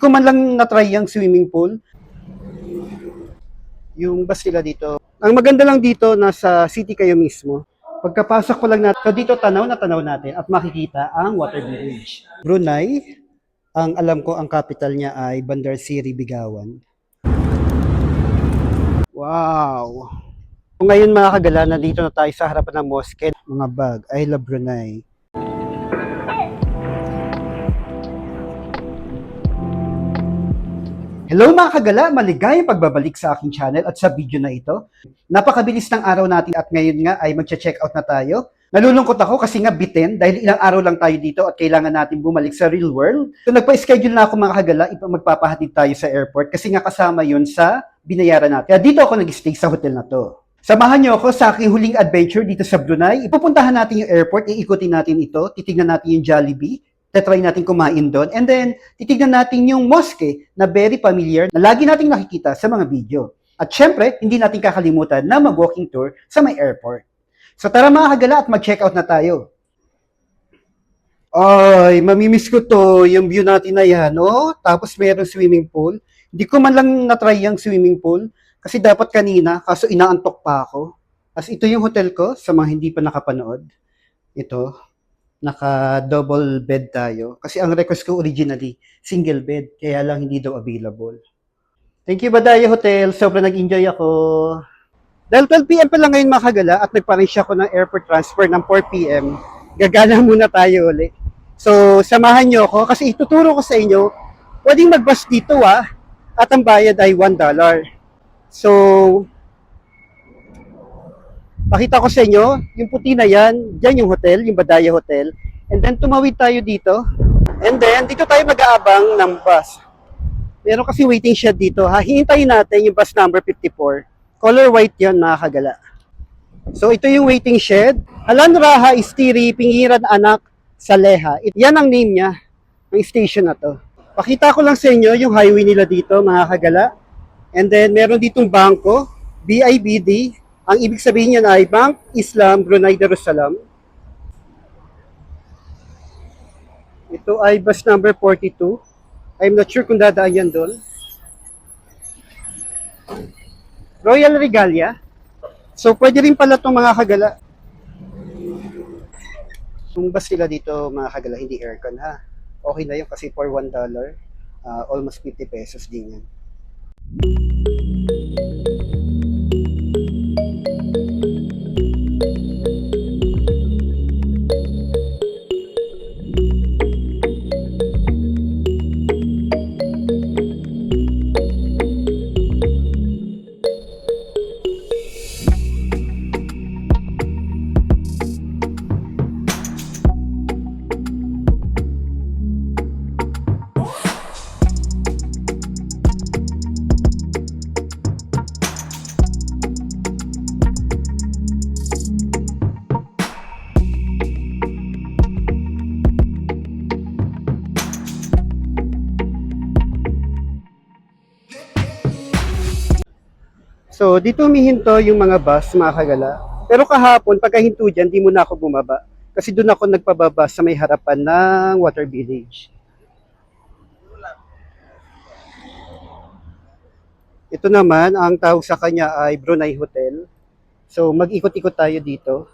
Ko man lang na-try yung swimming pool, yung bus nila dito. Ang maganda lang dito, nasa city kayo mismo. Pagkapasok ko lang natin, so dito tanaw na tanaw natin at makikita ang water village. Brunei, ang alam ko ang capital niya ay Bandar Seri Begawan. Wow! So ngayon mga kagala, nandito na tayo sa harapan ng mosque, mga bag, I love Brunei. Hello mga kagala, maligayang pagbabalik sa aking channel at sa video na ito. Napakabilis ng araw natin at ngayon nga ay magche-check out na tayo. Nalulungkot ako kasi nga bitin dahil ilang araw lang tayo dito at kailangan natin bumalik sa real world. So nagpa-schedule na ako mga kagala, magpapahatid tayo sa airport kasi nga kasama yun sa binayaran natin. Kaya dito ako nag-stay sa hotel na to. Samahan niyo ako sa aking huling adventure dito sa Brunei. Ipupuntahan natin yung airport, iikutin natin ito, titignan natin yung Jollibee, try natin kumain doon, and then titignan natin yung mosque na very familiar, na lagi nating nakikita sa mga video. At syempre, hindi natin kakalimutan na mag-walking tour sa may airport. So tara mga kagala at mag-check out na tayo. Ay, mamimiss ko to, yung view natin na yan, oh. Tapos mayroong swimming pool. Hindi ko man lang na-try yung swimming pool, kasi dapat kanina, kaso inaantok pa ako. As ito yung hotel ko, sa mga hindi pa nakapanood. Ito, naka-double bed tayo. Kasi ang request ko originally, single bed. Kaya lang hindi daw available. Thank you, Badaya Hotel. Sobrang nag-enjoy ako. Dahil 12 p.m. pa lang ngayon mga kagala at nagpa-arrange ako ng airport transfer ng 4 p.m. Gagana muna tayo ulit. So, samahan nyo ako kasi ituturo ko sa inyo, pwedeng mag-bus dito at ang bayad ay $1. So, pakita ko sa inyo, yung puti na yan, dyan yung hotel, yung Badaya Hotel. And then tumawid tayo dito. And then dito tayo mag-aabang ng bus. Meron kasi waiting shed dito. Hihintayin natin yung bus number 54. Color white yan mga kagala. So ito yung waiting shed. Halan Raha Istiri Pingiran Anak Saleha. Yan ang name niya, ng station na to. Pakita ko lang sa inyo yung highway nila dito mga kagala. And then meron ditong bangko, BIBD. Ang ibig sabihin niyan ay Bank Islam Brunei Darussalam. Ito ay bus number 42. I'm not sure kung dadaan yan doon. Royal Regalia. So pwede rin pala itong mga kagala. Yung bus nila dito mga kagala, hindi aircon ha. Okay na yun kasi for $1, almost 50 pesos din yan. So, dito humihinto yung mga bus, mga kagala. Pero kahapon, pagkahinto dyan, di muna ako bumaba. Kasi doon ako nagpababa sa may harapan ng Water Village. Ito naman, ang tawag sa kanya ay Brunei Hotel. So, mag-ikot-ikot tayo dito.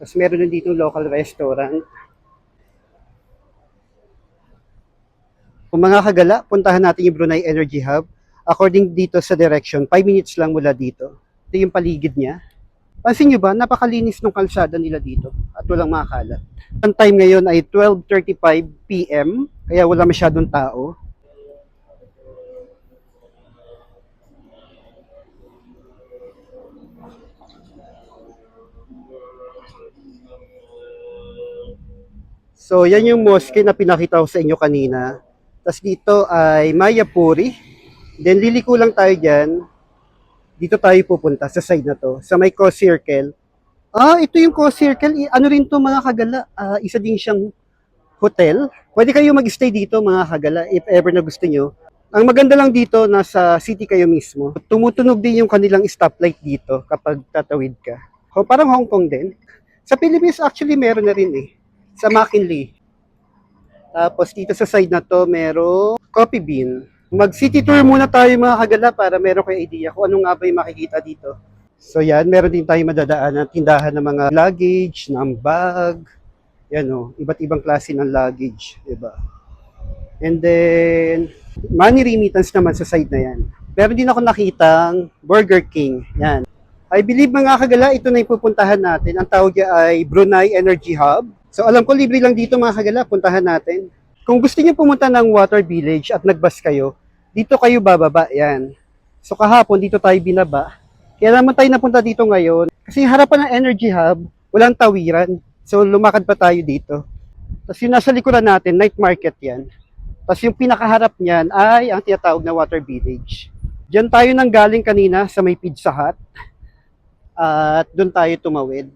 Tapos meron din dito local restaurant. Kung mga kagala, puntahan natin yung Brunei Energy Hub. According dito sa direction, 5 minutes lang mula dito. Ito yung paligid niya. Pansin nyo ba, napakalinis ng kalsada nila dito at walang makalat. Ang time ngayon ay 12:35 p.m. kaya wala masyadong tao. So, yan yung mosque na pinakita ko sa inyo kanina. Tapos dito ay Mayapuri. Then liliko lang tayo dyan. Dito tayo pupunta sa side na to, sa may Co-Circle. Ito yung Co-Circle. Ano rin to mga kagala? Isa din siyang hotel. Pwede kayo mag-stay dito mga kagala if ever na gusto nyo. Ang maganda lang dito, nasa city kayo mismo. Tumutunog din yung kanilang stoplight dito kapag tatawid ka. Parang Hong Kong din. Sa Philippines actually meron na rin eh. Sa McKinley. Tapos dito sa side na to, merong coffee bean. Mag-city tour muna tayo mga kagala para meron kayo idea kung ano nga ba yung makikita dito. So yan, meron din tayo madadaan ng tindahan ng mga luggage, ng bag. Yan o, iba't ibang klase ng luggage, diba? And then, money remittance naman sa side na yan. Meron din ako nakitang Burger King. Yan. I believe mga kagala, ito na yung pupuntahan natin. Ang tawag niya ay Brunei Energy Hub. So alam ko libre lang dito mga kagala, puntahan natin. Kung gusto niyo pumunta ng Water Village at nagbus kayo, dito kayo bababa. Yan. So kahapon dito tayo binaba. Kaya naman tayo napunta dito ngayon. Kasi harapan ng Energy Hub, walang tawiran. So lumakad pa tayo dito. Tapos yung nasa likuran natin, night market yan. Tapos yung pinakaharap niyan ay ang tinatawag na Water Village. Diyan tayo nang galing kanina sa may Pizza Hut. At doon tayo tumawid.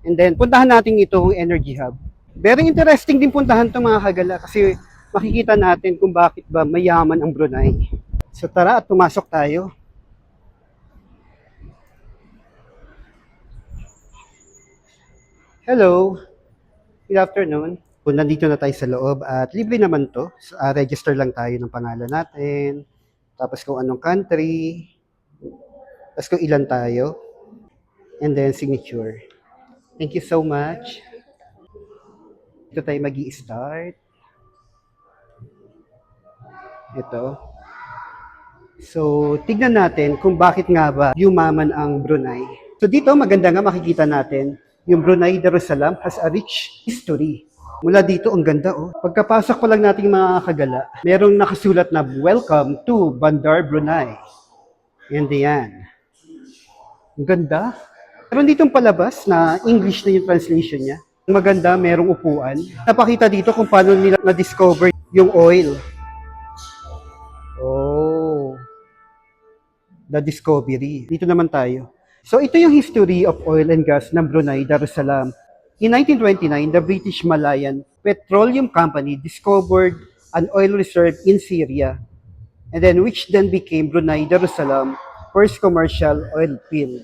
And then, puntahan natin itong Energy Hub. Very interesting din puntahan to mga kagala kasi makikita natin kung bakit ba mayaman ang Brunei. So tara at pumasok tayo. Hello, good afternoon. Kung nandito na tayo sa loob at libre naman to. So, register lang tayo ng pangalan natin. Tapos kung anong country. Tapos kung ilan tayo. And then signature. Thank you so much. Ito tayo mag-i-start. Ito. So, tignan natin kung bakit nga ba yumaman ang Brunei. So dito, maganda nga makikita natin, yung Brunei Darussalam has a rich history. Mula dito, ang ganda oh. Pagkapasok pa lang natin mga kagala, merong nakasulat na Welcome to Bandar Brunei. Yan yan. Ang ganda. Meron ditong palabas na English na yung translation niya. Maganda, merong upuan. Napakita dito kung paano nila na-discover yung oil. Oh, the discovery. Dito naman tayo. So ito yung history of oil and gas ng Brunei Darussalam. In 1929, the British Malayan Petroleum Company discovered an oil reserve in Syria, and then which then became Brunei Darussalam first commercial oil field.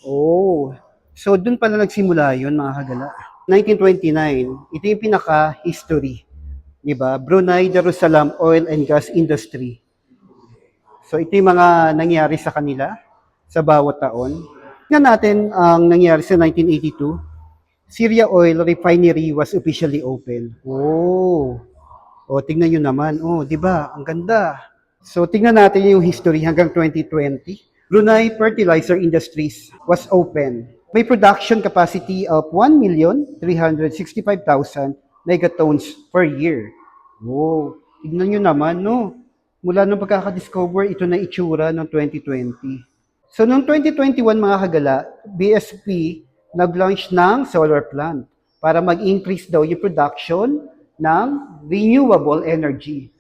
Oh, so dun pala nagsimula yun mga kagala. 1929, ito yung pinaka-history. Diba? Brunei Darussalam Oil and Gas Industry. So ito yung mga nangyari sa kanila sa bawat taon. Tingnan natin ang nangyari sa 1982. Syria Oil Refinery was officially open. Oh. O tingnan niyo naman. Oh, 'di ba? Ang ganda. So tingnan natin yung history hanggang 2020. Brunei Fertilizer Industries was open. May production capacity of 1,365,000 megatons per year. Oh, tignan nyo naman, no? Mula nung pagkakadiscover, ito na itsura ng 2020. So, noong 2021 mga kagala, BSP nag-launch ng solar plant para mag-increase daw yung production ng renewable energy.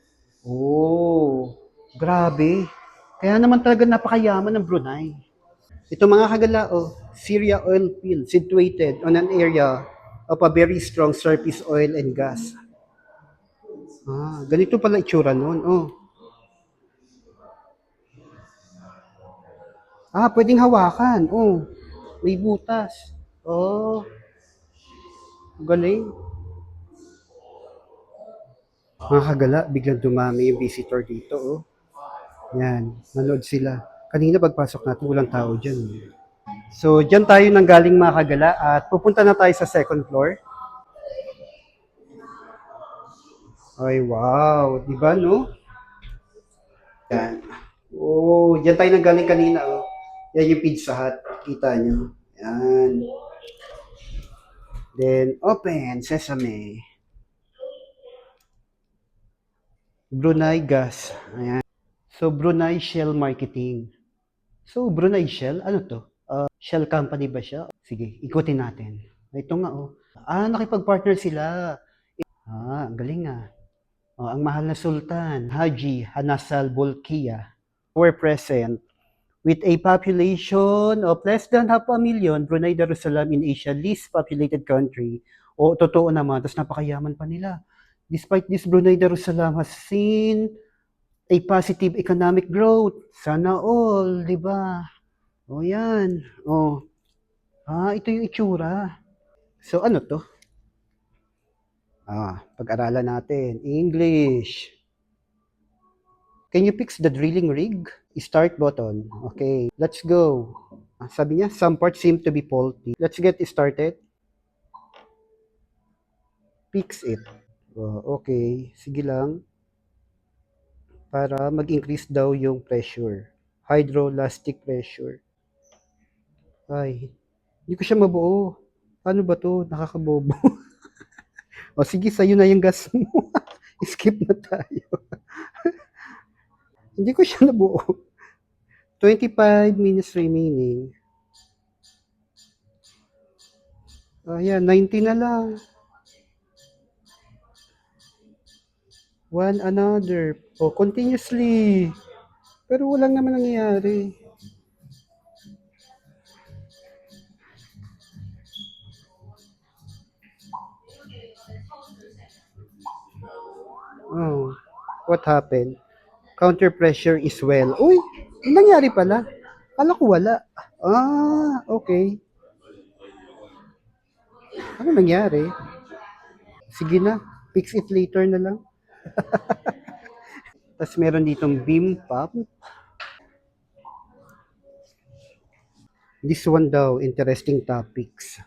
Oh, grabe. Kaya naman talaga napakayaman ng Brunei. Ito mga kagala, oh, Syria oil field situated on an area of a very strong surface oil and gas. Ah, ganito pala itsura noon. Oh. Ah, pwedeng hawakan. Oh, may butas. Oh, galing. Mga kagala, biglang dumami yung visitor dito. Oh. Yan, nanood sila. Kanina pagpasok natin, walang tao dyan. So, dyan tayo nang galing mga kagala at pupunta na tayo sa second floor. Ay, wow. Diba, no? Yan. Oh, dyan tayo nang galing kanina. Oh. Yan yung Pizza Hut. Kita nyo. Yan. Then, open, sesame. Brunei Gas. Ayan. So, Brunei Shell Marketing. So, Brunei Shell, ano to? Shell company ba siya? Sige, ikutin natin. Ito nga, oh. Ah, nakipag-partner sila. Ah, ang galing ah. Oh, ang mahal na Sultan, Haji Hanassal Bolkiah, were present with a population of less than half a million. Brunei Darussalam in Asia, least populated country. O, totoo naman, tapos napakayaman pa nila. Despite this, Brunei Darussalam has seen a positive economic growth. Sana all, di ba? O yan. O. Ah, ito yung itsura. So ano to? Pag-aralan natin. English. Can you fix the drilling rig? Start button. Okay, let's go. Sabi niya, some parts seem to be faulty. Let's get started. Fix it. Okay, sige lang. Para mag-increase daw yung pressure. Hydrolastic pressure. Ay, hindi ko siya mabuo. Paano ba to? Nakakabobo. O sige, sa'yo na yung gas mo. Skip na tayo. Hindi ko siya nabuo. 25 minutes remaining. Ayan, 90 na lang. One another. O, continuously. Pero walang naman nangyayari. Oh, what happened? Counter pressure is well. Uy, may nangyari pala. Kala ko wala. Okay. Ano nangyari? Sige na, fix it later na lang. Tapos meron ditong beam pump. This one daw, interesting topics.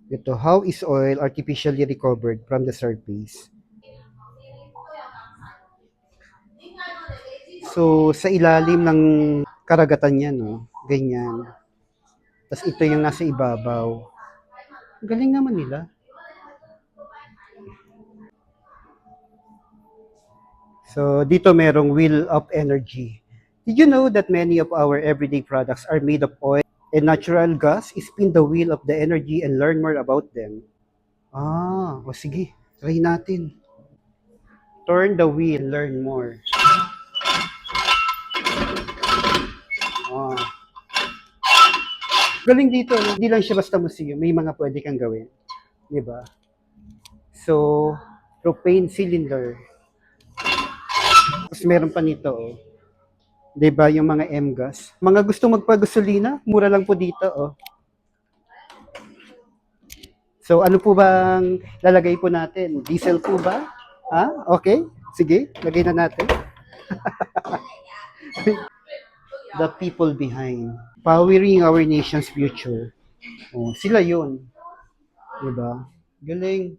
Ito, how is oil artificially recovered from the surface? So, sa ilalim ng karagatan niya, no? Ganyan. Tapos ito yung nasa ibabaw. Galing naman nila. So, dito merong wheel of energy. Did you know that many of our everyday products are made of oil and natural gas? Spin the wheel of the energy and learn more about them. Sige. Try natin. Turn the wheel, learn more. Ah, galing dito. Hindi lang siya basta museum. May mga pwede kang gawin. Di ba? So, propane cylinder. Tapos meron pa nito, oh. 'Di ba yung mga M-gas? Mga gusto magpagasolina, mura lang po dito, oh. So ano po bang lalagay po natin? Diesel po ba? Okay. Sige, lagay na natin. The people behind. Powering our nation's future. Oh, sila yun. 'Di ba? Galing.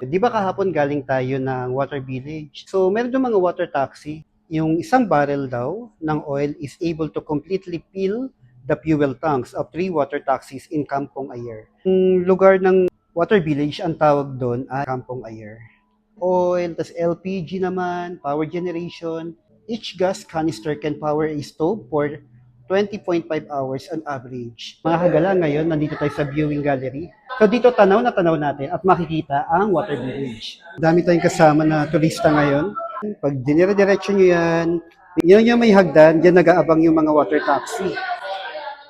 Di ba kahapon galing tayo ng Water Village? So, meron doon mga water taxi. Yung isang barrel daw ng oil is able to completely fill the fuel tanks of 3 water taxis in Kampong Ayer. Yung lugar ng Water Village, ang tawag doon ay Kampong Ayer. Oil, tas LPG naman, power generation. Each gas canister can power a stove for 20.5 hours on average. Mga kagala, ngayon, nandito tayo sa viewing gallery. So dito tanaw na tanaw natin at makikita ang Water Village. Dami tayong kasama na turista ngayon. Pag dinire-diretso nyo yan, yun yung may hagdan, dyan nag-aabang yung mga water taxi.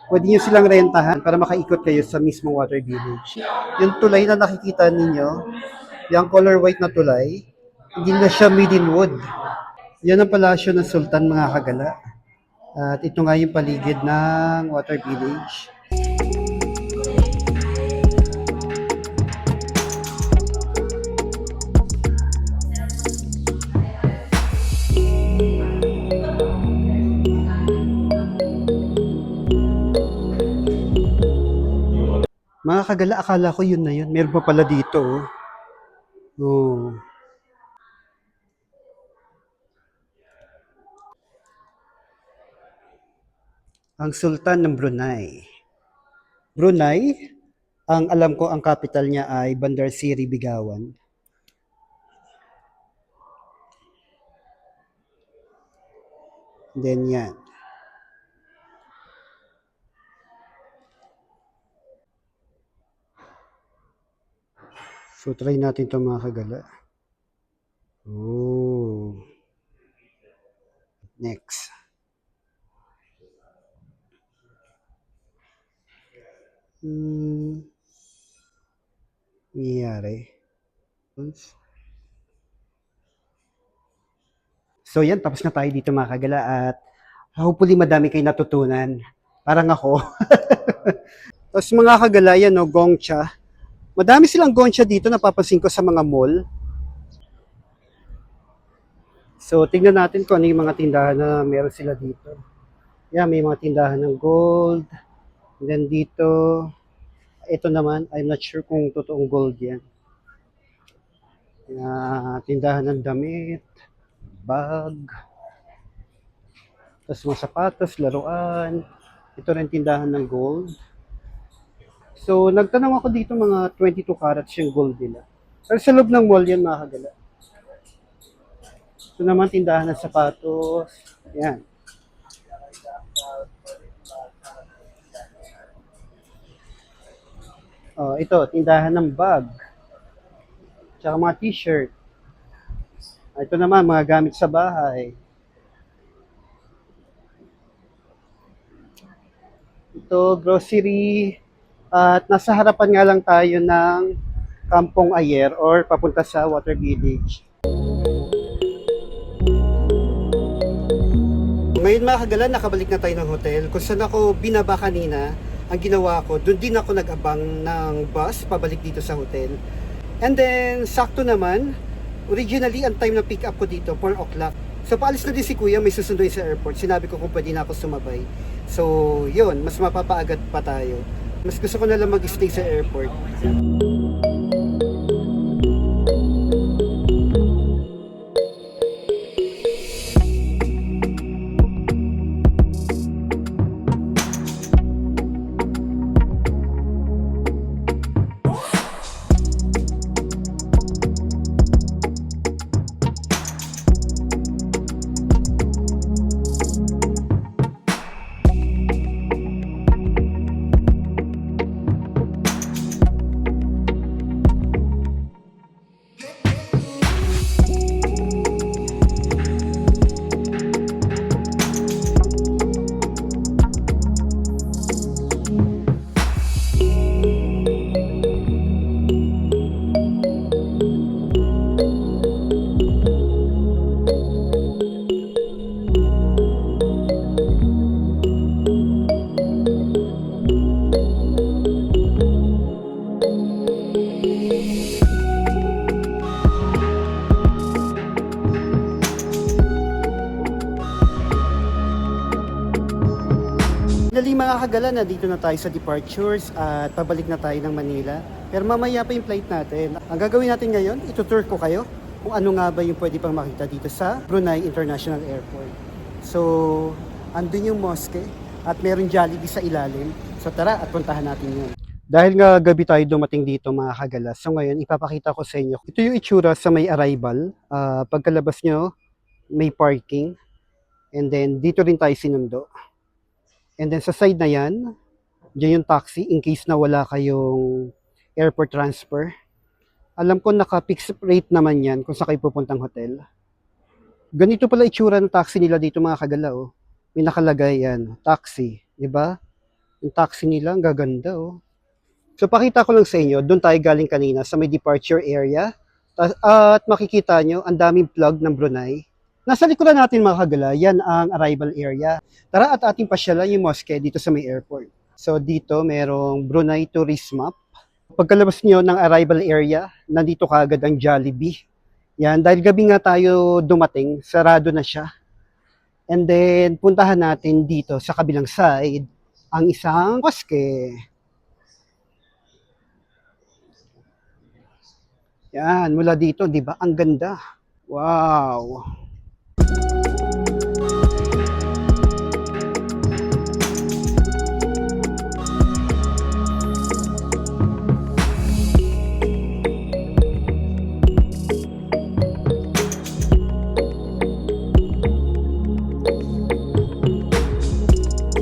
Pwede nyo silang rentahan para makaikot kayo sa mismong Water Village. Yung tulay na nakikita ninyo, yung color white na tulay, hindi na siya made in wood. Yan ang palasyo ng Sultan, mga kagala. At ito nga yung paligid ng Water Village. Mga kagala, akala ko yun na yun. Meron pa pala dito. Oh. Ang Sultan ng Brunei. Brunei, ang alam ko ang capital niya ay Bandar Seri Begawan. Then yan. So try natin ito, mga kagala. Oh. Next. Nangyayari. So yan, tapos na tayo dito, mga kagala, at hopefully madami kayo natutunan. Parang ako. Tapos mga kagala, yan, no, Gongcha. Madami silang gonsya dito, napapansin ko sa mga mall. So, tingnan natin kung ano yung mga tindahan na meron sila dito. Yan, may mga tindahan ng gold. And then dito, ito naman, I'm not sure kung totoong gold yan. Tindahan ng damit, bag, tapos mga sapatos, laruan. Ito rin tindahan ng gold. So, nagtanong ako dito mga 22 carats yung gold nila. Pero sa loob ng mall yan, mga kagala. Ito naman tindahan ng sapatos. Yan. Oh, ito, tindahan ng bag. Tsaka mga t-shirt. Ito naman, mga gamit sa bahay. Ito, grocery. At nasa harapan nga lang tayo ng Kampong Ayer or papunta sa Water Village. Ngayon mga kagala, nakabalik na tayo ng hotel. Kung saan ako binaba kanina, ang ginawa ko, doon din ako nag-abang ng bus pabalik dito sa hotel. And then, sakto naman, originally, ang time na pick up ko dito, 4 o'clock. So, paalis na din si Kuya, may susunduin sa airport. Sinabi ko kung pwede na ako sumabay. So, yun, mas mapapaagat pa tayo. Mas gusto ko na lang mag-stay sa airport. Dali mga kagala, na dito na tayo sa departures at pabalik na tayo ng Manila. Pero mamaya pa yung flight natin. Ang gagawin natin ngayon, itutour ko kayo kung ano nga ba yung pwede pang makita dito sa Brunei International Airport. So, andun yung mosque at meron Jollibee sa ilalim. So tara at puntahan natin yun. Dahil nga gabi tayo dumating dito mga kagala, so ngayon ipapakita ko sa inyo. Ito yung itsura sa may arrival. Pagkalabas nyo, may parking. And then dito rin tayo sinundo. And then sa side na yan, dyan yung taxi in case na wala kayong airport transfer. Alam ko naka-fixed rate naman yan kung sa kayo pupuntang hotel. Ganito pala itsura ng taxi nila dito mga kagala. Oh. May nakalagay yan, taxi. Diba? Yung taxi nila, ang gaganda. Oh. So pakita ko lang sa inyo, doon tayo galing kanina sa may departure area. At makikita nyo, ang daming plug ng Brunei. Nasa likuran natin mga kagala, yan ang arrival area. Tara at ating pasyalan yung mosque dito sa may airport. So dito merong Brunei Tourist Map. Pagkalabas nyo ng arrival area, nandito kaagad ang Jollibee. Yan, dahil gabi nga tayo dumating, sarado na siya. And then puntahan natin dito sa kabilang side, ang isang mosque. Yan, mula dito, di ba? Ang ganda. Wow!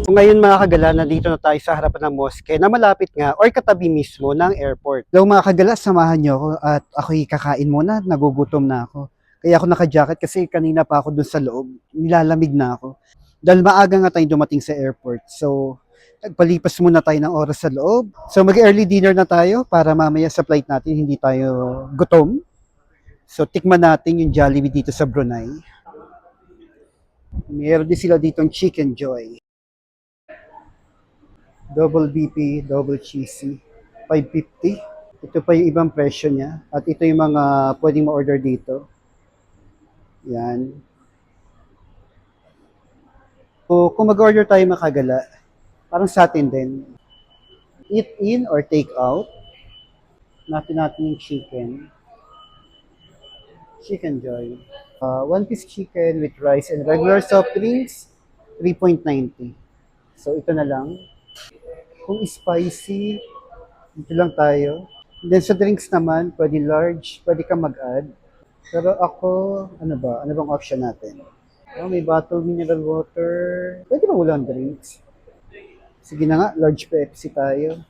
Ngayon mga kagala, nandito na tayo sa harapan ng mosque na malapit nga or katabi mismo ng airport. Hello mga kagala, samahan nyo ako at ako'y kakain muna, nagugutom na ako. Kaya ako naka-jacket kasi kanina pa ako dun sa loob, nilalamig na ako. Dahil maaga nga tayong dumating sa airport. So, nagpalipas muna tayo ng oras sa loob. So, mag-early dinner na tayo para mamaya sa flight natin hindi tayo gutom. So, tikman natin yung Jollibee dito sa Brunei. Meron din sila ditong Chicken Joy. Double BP, double cheesy, 550. Ito pa yung ibang presyo niya. At ito yung mga pwedeng ma-order dito. Yan. So, kung mag-order tayo makagala, parang sa atin din. Eat in or take out. Natin yung chicken. Chicken Joy. One piece chicken with rice and regular soft drinks, 3.90. So, ito na lang. Kung spicy, dito lang tayo. Then sa drinks naman, pwede large, pwede ka mag-add. Pero ako, ano ba? Ano bang option natin? Oh, may bottled mineral water. Pwede ba walang drinks? Sige na nga, large Pepsi tayo.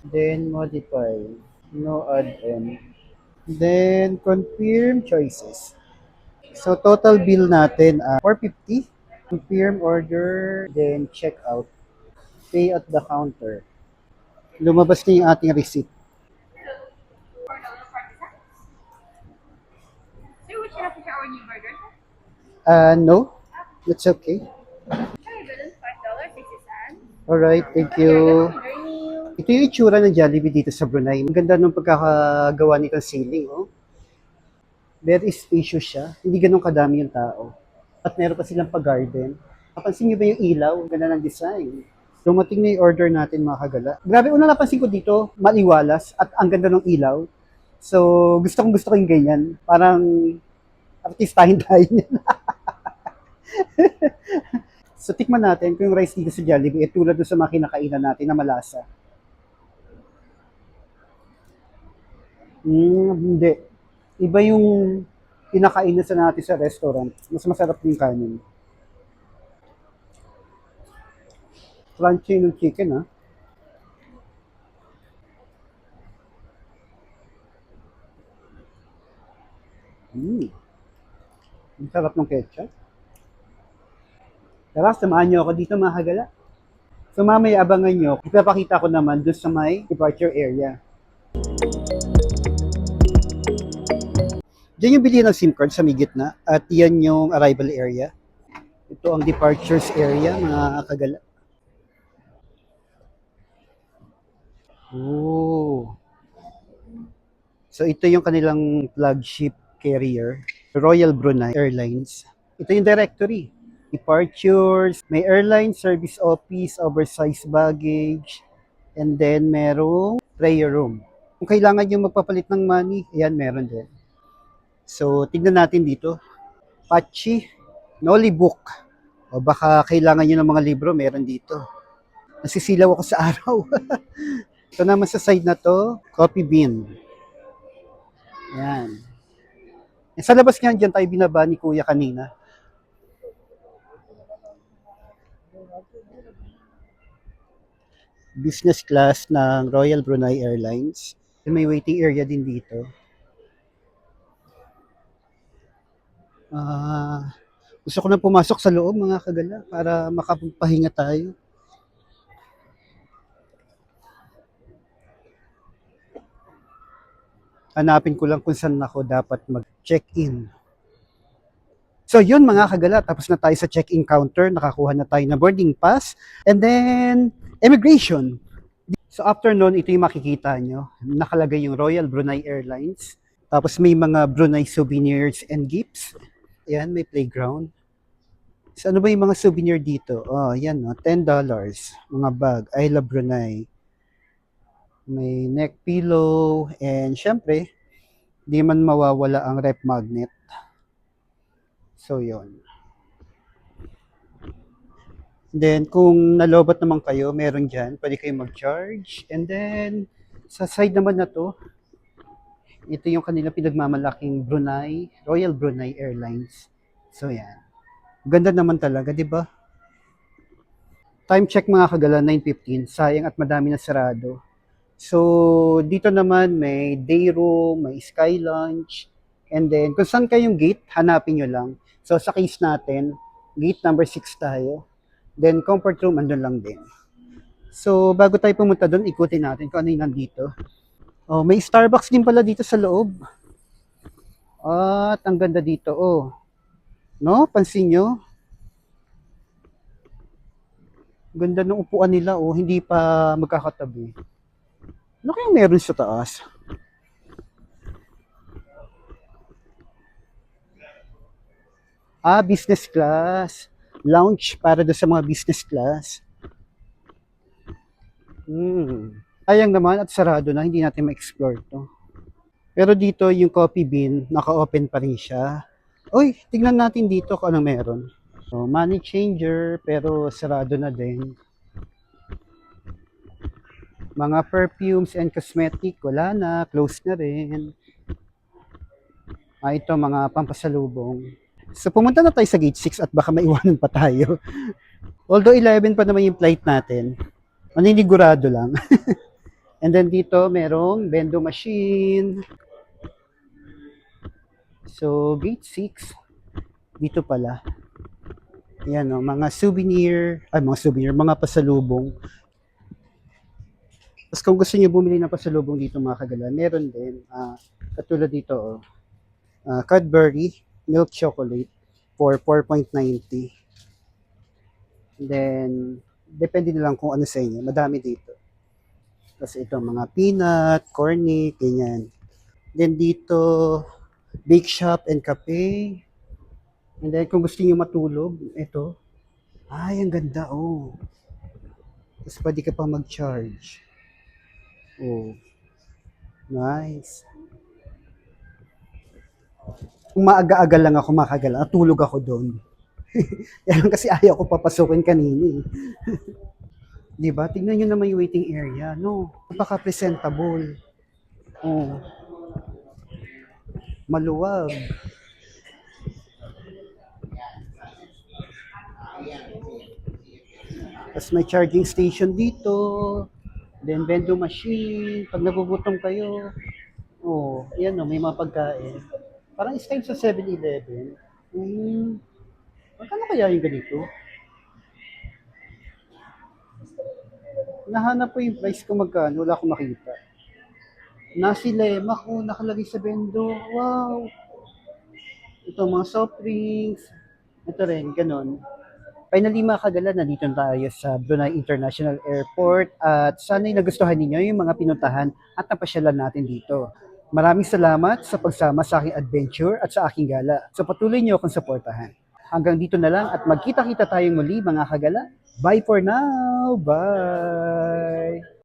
Then modify. No add-on. Then confirm choices. So total bill natin 450. Confirm order, then check out. Pay at the counter. Lumabas na yung ating receipt. Sir, would you like to try our new burger? No, that's okay. Sorry, balloon, $5.60. Alright, thank you. Ito yung itsura ng Jollibee dito sa Brunei. Ang ganda ng pagkakagawa nitong ceiling, oh. Very spacious siya. Hindi ganun kadami yung tao. At meron pa silang pa-garden. Napansin niyo ba yung ilaw? Ang ganda ng design. Dumating na yung order natin mga kagala. Grabe, una napansin ko dito, maliwalas at ang ganda ng ilaw. So, gusto ko yung ganyan. Parang artistahin tayo niyan. So, tikman natin kung yung rice dito sa Jollibee, tulad doon sa mga kinakainan natin na malasa. Hindi. Iba yung kinakainan sa natin sa restaurant. Mas masarap yung kanin. Crunchy ng chicken, ha? Ang sarap ng ketchup. Tara, samahan niyo ako dito mga kagala. So mamaya abangan nyo, ipapakita ko naman doon sa may departure area. Diyan yung bili ng SIM card sa may gitna at yan yung arrival area. Ito ang departures area mga kagala. Oh. So ito yung kanilang flagship carrier, Royal Brunei Airlines. Ito yung directory. Departures, may airline service office, oversized baggage, and then merong prayer room. Kung kailangan yung magpapalit ng money, ayan, meron din. So, tignan natin dito. Pachi, Noli Book. O baka kailangan nyo ng mga libro, meron dito. Nasisilaw ako sa araw. Ito naman sa side na to, coffee bean. Ayan. Sa labas nga dyan tayo binaba ni Kuya kanina. Business class ng Royal Brunei Airlines. May waiting area din dito. Gusto ko na pumasok sa loob mga kagala para makapahinga tayo. Hanapin ko lang kung saan ako dapat mag-check-in. So yun mga kagala, tapos na tayo sa check-in counter, nakakuha na tayo ng boarding pass, and then immigration. So after nun, ito yung makikita nyo, nakalagay yung Royal Brunei Airlines, tapos may mga Brunei souvenirs and gifts. Ayan, may playground. So ano ba yung mga souvenir dito? Oh, yan, no? $10. Mga bag, I love Brunei. May neck pillow, and syempre, di man mawawala ang rep magnet. So, yon. Then, kung nalobat naman kayo, meron dyan, pwede kayo mag-charge. And then, sa side naman na to, ito yung kanila pinagmamalaking Brunei, Royal Brunei Airlines. So, yan. Ganda naman talaga, di ba? Time check mga kagala, 9:15. Sayang at madami na sarado. So, dito naman may day room, may sky lounge, and then kung saan kayong gate, hanapin nyo lang. So, sa case natin, gate number 6 tayo. Then, comfort room, andun lang din. So, bago tayo pumunta doon, ikutin natin kung ano yung nandito. Oh, may Starbucks din pala dito sa loob. At ang ganda dito, oh. No? Pansin nyo? Ganda ng upuan nila, oh. Hindi pa magkakatabi. Ano kayang meron sa taas? Business class. Lounge para doon sa mga business class. Sayang naman at sarado na, hindi natin ma-explore to. Pero dito, yung coffee bean, naka-open pa rin siya. Uy, tignan natin dito kung anong meron. So, money changer, pero sarado na din. Mga perfumes and cosmetic, wala na, close na rin. Ito, mga pampasalubong. So, pumunta na tayo sa gate 6 at baka maiwanan pa tayo. Although 11 pa naman yung flight natin, maninigurado lang. And then dito, merong vending machine. So, gate 6, dito pala. Yan o, mga mga pasalubong. Tapos kung gusto niyo bumili ng pasalubong dito mga kagala, meron din. Katulad dito, Cadbury milk chocolate for 4.90. Then, depende na lang kung ano sa inyo. Madami dito. Tapos ito, mga peanut, corny, ganyan. Then dito, bake shop and cafe. And then kung gusto niyo matulog, ito. Ay, ang ganda, oh. Tapos pwede ka pa mag-charge. Oh. Nice. Kung maaga-aga lang ako makagala, natulog ako doon. Yan kasi ayaw ko papasukin kanina. Diba? Tingnan nyo naman yung waiting area. No, napaka-presentable. Oh. Maluwag. Tapos may charging station dito. Then vending machine. Pag nagugutom kayo. Oh, yan may mga pagkain. Parang style sa 7-Eleven. Magkano kaya yung ganito? Nahanap ko yung price kung magkano. Wala akong makita. Nasi lemak. Oh, nakalagay sa bendo. Wow. Ito mga soft drinks. Ito rin, ganon. Finally mga kagala, nandito tayo sa Brunei International Airport at sana'y nagustuhan ninyo yung mga pinuntahan at napasyalan natin dito. Maraming salamat sa pagsama sa aking adventure at sa aking gala. So patuloy niyo akong suportahan. Hanggang dito na lang at magkita-kita tayong muli mga kagala. Bye for now! Bye!